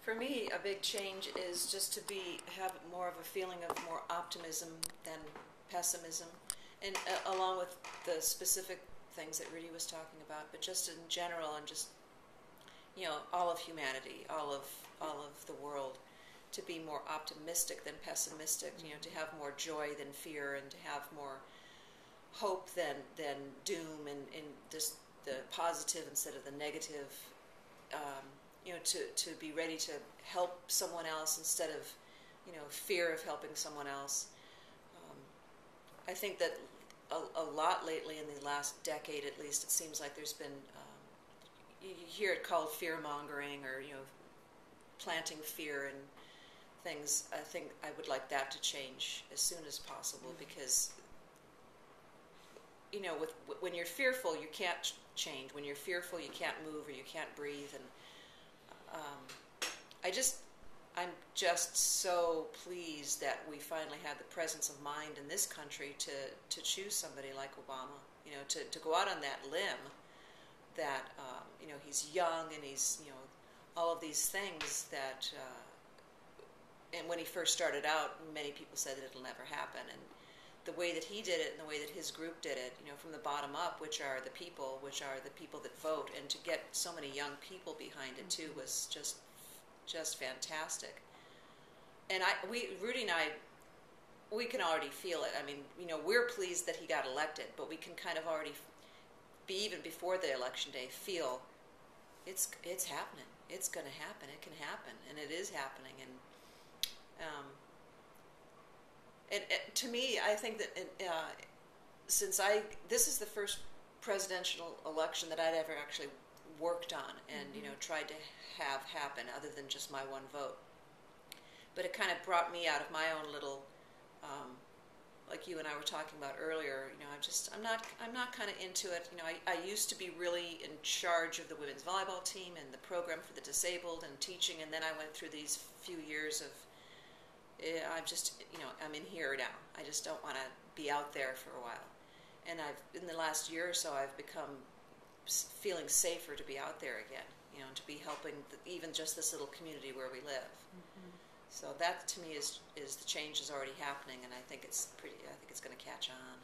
For me, a big change is just to have more of a feeling of more optimism than pessimism, and along with the specific things that Rudy was talking about, but just in general, and just all of humanity, all of the world, to be more optimistic than pessimistic. To have more joy than fear, and to have more hope than doom, and just the positive instead of the negative. To be ready to help someone else instead of, fear of helping someone else. I think that a lot lately, in the last decade at least, it seems like there's been, you hear it called fear-mongering, or, planting fear and things. I think I would like that to change as soon as possible, because, when you're fearful, you can't change. When you're fearful, you can't move, or you can't breathe, and I'm just so pleased that we finally had the presence of mind in this country to choose somebody like Obama, to go out on that limb that, he's young, and he's, all of these things that, and when he first started out, many people said that it'll never happen, and the way that he did it, and the way that his group did it, from the bottom up, which are the people that vote, and to get so many young people behind it too, was just fantastic. And Rudy and I, we can already feel it. I mean, we're pleased that he got elected, but we can kind of already, even before the election day, feel it's happening. It's going to happen. It can happen, and it is happening. And to me, I think that this is the first presidential election that I'd ever actually worked on and tried to have happen, other than just my one vote. But it kind of brought me out of my own little, like you and I were talking about earlier. I'm not kind of into it. I used to be really in charge of the women's volleyball team and the program for the disabled and teaching, and then I went through these few years of, I'm just, I'm in here now. I just don't want to be out there for a while. And in the last year or so, I've become feeling safer to be out there again, to be helping even just this little community where we live. Mm-hmm. So that, to me, is the change is already happening, and I think it's going to catch on.